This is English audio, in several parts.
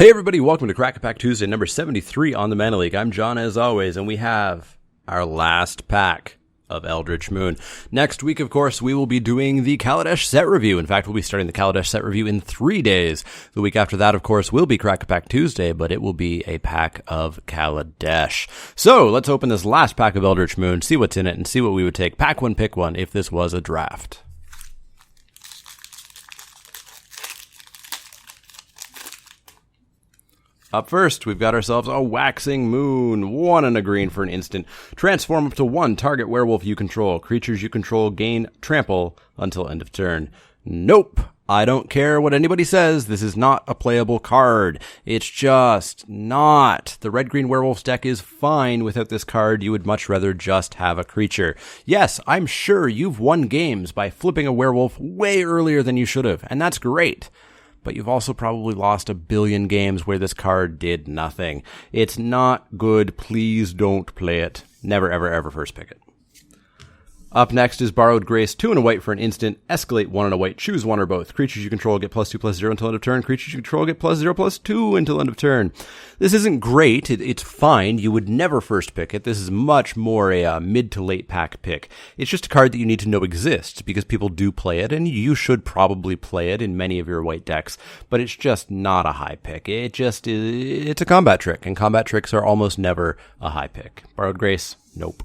Hey everybody, welcome to Crack a Pack Tuesday, number 73 on the Mana League. I'm John as always, and we have our last pack of Eldritch Moon. Next week, of course, we will be doing the Kaladesh set review. In fact, we'll be starting the Kaladesh set review in 3 days. The week after that, of course, will be Crack a Pack Tuesday, but it will be a pack of Kaladesh. So, let's open this last pack of Eldritch Moon, see what's in it, and see what we would take. Pack one, pick one, if this was a draft. Up first, we've got ourselves a Waxing Moon. 1 and a green for an instant. Transform up to 1 target werewolf you control. Creatures you control gain trample until end of turn. Nope. I don't care what anybody says. This is not a playable card. It's just not. The red-green werewolves deck is fine without this card. You would much rather just have a creature. Yes, I'm sure you've won games by flipping a werewolf way earlier than you should have, and that's great. But you've also probably lost a billion games where this card did nothing. It's not good. Please don't play it. Never, ever, ever first pick it. Up next is Borrowed Grace. 2 and a white for an instant. Escalate 1 and a white. Choose one or both. Creatures you control get +2/+0 until end of turn. Creatures you control get +0/+2 until end of turn. This isn't great. It's fine. You would never first pick it. This is much more a mid to late pack pick. It's just a card that you need to know exists because people do play it, and you should probably play it in many of your white decks, but it's just not a high pick. It's a combat trick, and combat tricks are almost never a high pick. Borrowed Grace? Nope.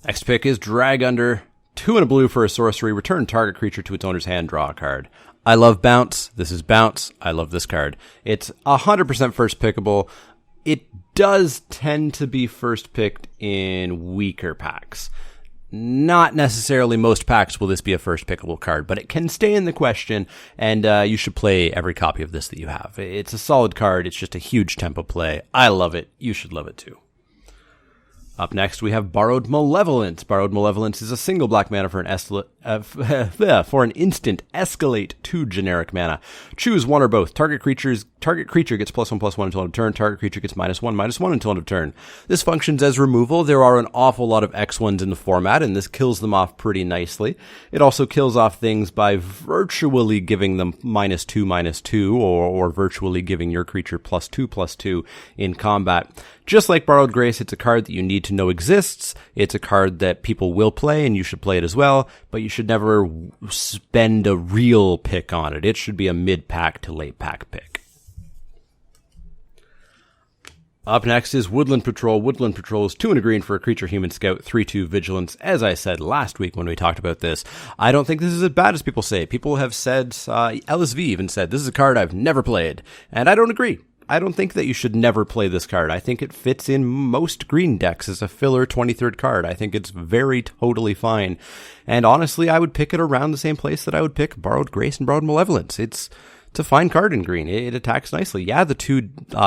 Next pick is Drag Under. 2 and a blue for a sorcery. Return target creature to its owner's hand. Draw a card. I love Bounce. This is Bounce. I love this card. It's 100% first pickable. It does tend to be first picked in weaker packs. Not necessarily most packs will this be a first pickable card, but it can stay in the question, and you should play every copy of this that you have. It's a solid card. It's just a huge tempo play. I love it. You should love it too. Up next, we have Borrowed Malevolence. Borrowed Malevolence is a single black mana for an instant. Escalate 2 generic mana. Choose one or both. Target creature gets +1/+1 until end of turn. Target creature gets -1/-1 until end of turn. This functions as removal. There are an awful lot of X1s in the format, and this kills them off pretty nicely. It also kills off things by virtually giving them -2/-2, or virtually giving your creature +2/+2 in combat. Just like Borrowed Grace, it's a card that you need to know exists. It's a card that people will play, and you should play it as well, but you should never spend a real pick on it. It should be a mid-pack to late-pack pick. Up next is Woodland Patrol. Woodland Patrol is 2 and a green for a creature human scout, 3/2 vigilance. As I said last week when we talked about this, I don't think this is as bad as people say. People have said, LSV even said, this is a card I've never played, and I don't agree. I don't think that you should never play this card. I think it fits in most green decks as a filler 23rd card. I think it's very totally fine. And honestly, I would pick it around the same place that I would pick Borrowed Grace and Borrowed Malevolence. It's a fine card in green. It attacks nicely. Yeah, the 2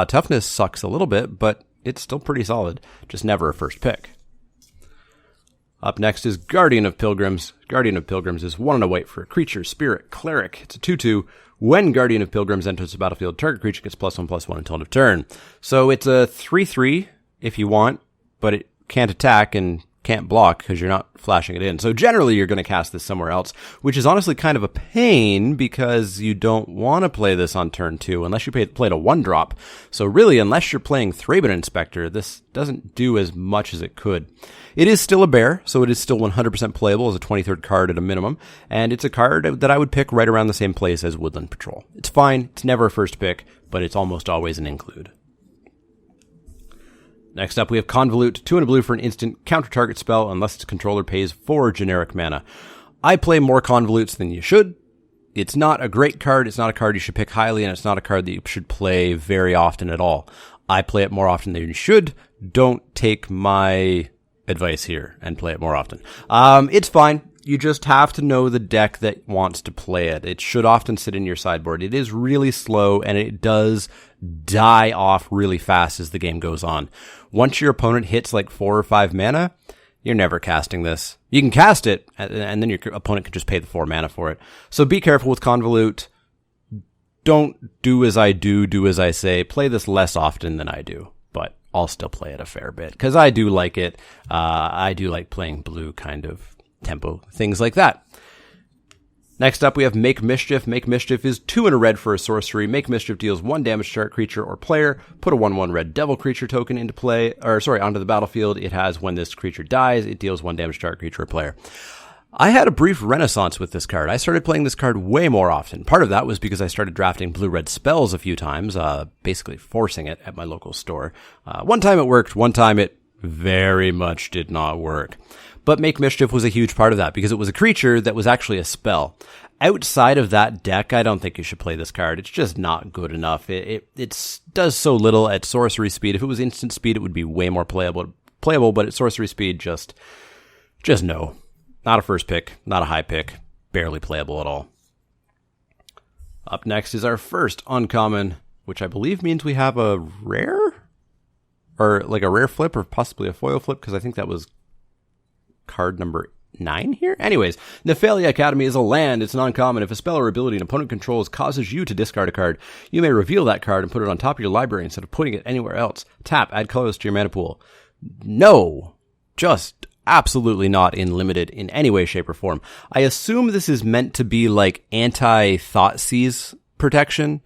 toughness sucks a little bit, but it's still pretty solid. Just never a first pick. Up next is Guardian of Pilgrims. Guardian of Pilgrims is 1 and a white for a creature, spirit, cleric. It's a 2/2. When Guardian of Pilgrims enters the battlefield, target creature gets +1/+1 until end of turn. So it's a 3/3 if you want, but it can't attack and can't block because you're not flashing it in. So generally you're going to cast this somewhere else, which is honestly kind of a pain because you don't want to play this on turn 2 unless you played a 1-drop. So really, unless you're playing Thraben Inspector, this doesn't do as much as it could. It is still a bear, so it is still 100% playable as a 23rd card at a minimum, and it's a card that I would pick right around the same place as Woodland Patrol. It's fine, it's never a first pick, but it's almost always an include. Next up, we have Convolute. 2 and a blue for an instant. Counter target spell unless its controller pays 4 generic mana. I play more Convolutes than you should. It's not a great card. It's not a card you should pick highly, and it's not a card that you should play very often at all. I play it more often than you should. Don't take my advice here and play it more often. It's fine. You just have to know the deck that wants to play it. It should often sit in your sideboard. It is really slow, and it does die off really fast as the game goes on. Once your opponent hits like 4 or 5 mana, you're never casting this. You can cast it, and then your opponent can just pay the 4 mana for it. So be careful with Convolute. Don't do as I do as I say. Play this less often than I do, but I'll still play it a fair bit because I do like it. I do like playing blue kind of tempo, things like that. Next up, we have Make Mischief. Make Mischief is 2 and a red for a sorcery. Make Mischief deals 1 damage to target creature or player. Put a 1/1 red devil creature token onto the battlefield. It has, when this creature dies, it deals 1 damage to target creature or player. I had a brief renaissance with this card. I started playing this card way more often. Part of that was because I started drafting blue-red spells a few times, basically forcing it at my local store. One time it worked, one time it very much did not work. But Make Mischief was a huge part of that because it was a creature that was actually a spell. Outside of that deck, I don't think you should play this card. It's just not good enough. It does so little at sorcery speed. If it was instant speed, it would be way more playable, but at sorcery speed, just no. Not a first pick, not a high pick, barely playable at all. Up next is our first uncommon, which I believe means we have a rare? Or like a rare flip or possibly a foil flip, because I think that was card number 9 here? Anyways, Nephalia Academy is a land. It's an uncommon. If a spell or ability an opponent controls causes you to discard a card, you may reveal that card and put it on top of your library instead of putting it anywhere else. Tap, add colors to your mana pool. No, just absolutely not in limited in any way, shape, or form. I assume this is meant to be like anti-Thoughtseize protection.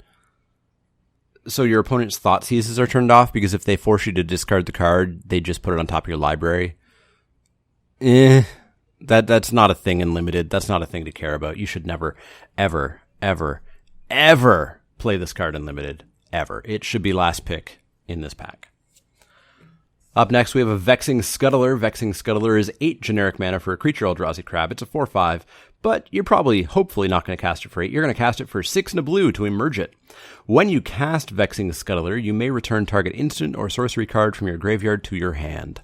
So your opponent's Thoughtseizes are turned off because if they force you to discard the card, they just put it on top of your library. That's not a thing in limited. That's not a thing to care about. You should never, ever, ever, ever play this card in limited. Ever. It should be last pick in this pack. Up next, we have a Vexing Scuttler. Vexing Scuttler is 8 generic mana for a creature Eldrazi Crab. It's a 4/5, but you're probably, hopefully, not going to cast it for 8. You're going to cast it for 6 and a blue to emerge it. When you cast Vexing Scuttler, you may return target instant or sorcery card from your graveyard to your hand.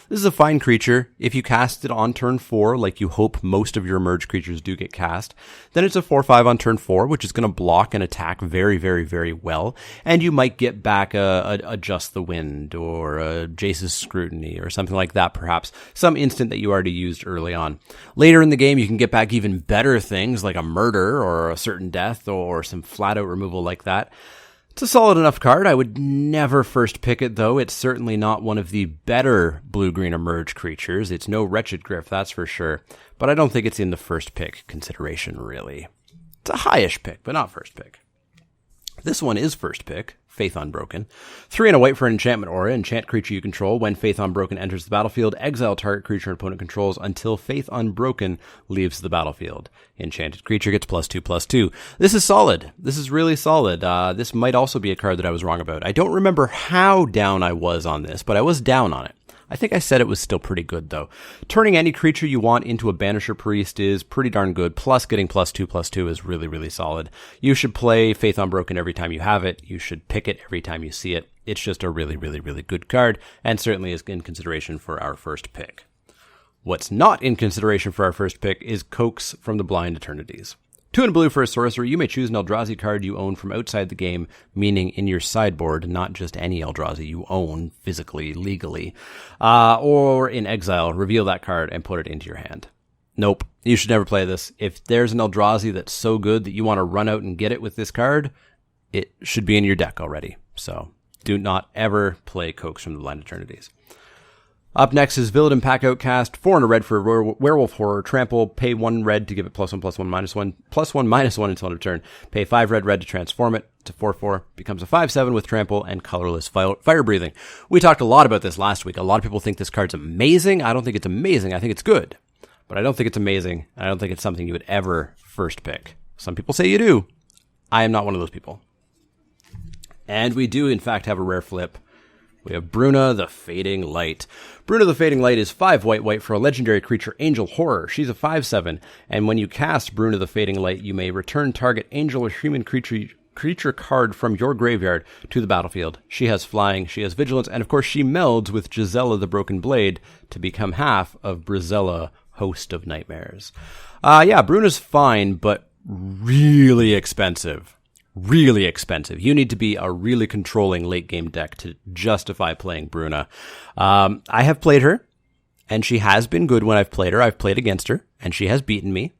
This is a fine creature. If you cast it on turn 4, like you hope most of your emerged creatures do get cast, then it's a 4/5 on turn 4, which is going to block and attack very, very, very well. And you might get back a Just the Wind or a Jace's Scrutiny or something like that, perhaps. Some instant that you already used early on. Later in the game, you can get back even better things like a Murder or a Certain Death or some flat-out removal like that. It's a solid enough card. I would never first pick it, though. It's certainly not one of the better blue-green emerge creatures. It's no Wretched Gryff, that's for sure. But I don't think it's in the first pick consideration, really. It's a high-ish pick, but not first pick. This one is first pick, Faith Unbroken. 3 and a white for an enchantment aura. Enchant creature you control. When Faith Unbroken enters the battlefield, exile target creature an opponent controls until Faith Unbroken leaves the battlefield. Enchanted creature gets +2/+2. This is solid. This is really solid. This might also be a card that I was wrong about. I don't remember how down I was on this, but I was down on it. I think I said it was still pretty good, though. Turning any creature you want into a Banisher Priest is pretty darn good, plus getting +2/+2 is really, really solid. You should play Faith Unbroken every time you have it. You should pick it every time you see it. It's just a really, really, really good card, and certainly is in consideration for our first pick. What's not in consideration for our first pick is Coax from the Blind Eternities. 2 and blue for a sorcerer. You may choose an Eldrazi card you own from outside the game, meaning in your sideboard, not just any Eldrazi you own physically, legally. Or in exile, reveal that card and put it into your hand. Nope, you should never play this. If there's an Eldrazi that's so good that you want to run out and get it with this card, it should be in your deck already. So do not ever play Coax from the Blind Eternities. Up next is Villadin Pack Outcast. 4 and a red for a Werewolf Horror. Trample. Pay 1 red to give it +1/+1/-1. +1/-1 until end of turn. Pay 5 red to transform it to 4/4. Becomes a 5/7 with Trample and colorless fire breathing. We talked a lot about this last week. A lot of people think this card's amazing. I don't think it's amazing. I think it's good. But I don't think it's amazing. I don't think it's something you would ever first pick. Some people say you do. I am not one of those people. And we do, in fact, have a rare flip. We have Bruna the Fading Light. Bruna the Fading Light is 5 white for a legendary creature, Angel Horror. She's a 5/7, and when you cast Bruna the Fading Light, you may return target angel or human creature card from your graveyard to the battlefield. She has flying, she has vigilance, and of course she melds with Gisela the Broken Blade to become half of Brizella, Host of Nightmares. Bruna's fine, but really expensive. Really expensive. You need to be a really controlling late game deck to justify playing Bruna. I have played her, and she has been good when I've played her. I've played against her, and she has beaten me.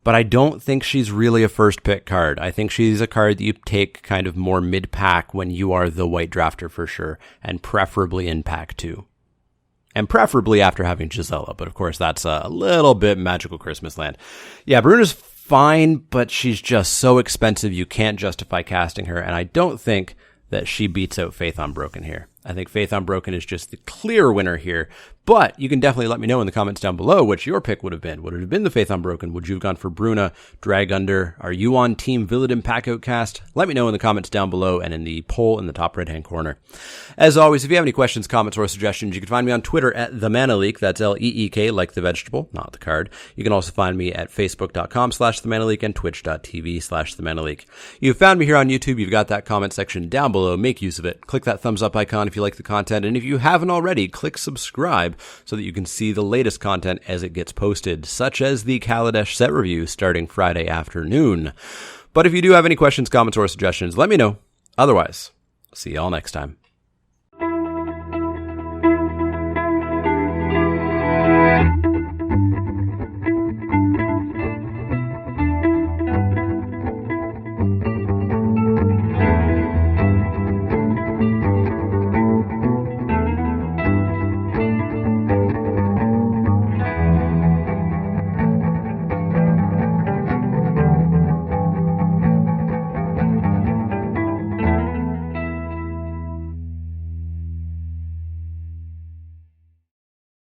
But I don't think she's really a first pick card. I think she's a card that you take kind of more mid-pack when you are the white drafter for sure, and preferably in pack 2. And preferably after having Gisela, but of course that's a little bit magical Christmas land. Yeah, Bruna's fine, but she's just so expensive you can't justify casting her, and I don't think that she beats out Faith Unbroken here. I think Faith Unbroken is just the clear winner here, but you can definitely let me know in the comments down below what your pick would have been. Would it have been the Faith Unbroken? Would you have gone for Bruna, Drag Under? Are you on Team Villadin Pack Outcast? Let me know in the comments down below and in the poll in the top right-hand corner. As always, if you have any questions, comments, or suggestions, you can find me on Twitter at TheManaLeak. That's L-E-E-K, like the vegetable, not the card. You can also find me at Facebook.com/TheManaLeak and Twitch.tv/TheManaLeak. You've found me here on YouTube. You've got that comment section down below. Make use of it. Click that thumbs up icon if you like the content. And if you haven't already, click subscribe so that you can see the latest content as it gets posted, such as the Kaladesh set review starting Friday afternoon. But if you do have any questions, comments, or suggestions, let me know. Otherwise, see y'all next time.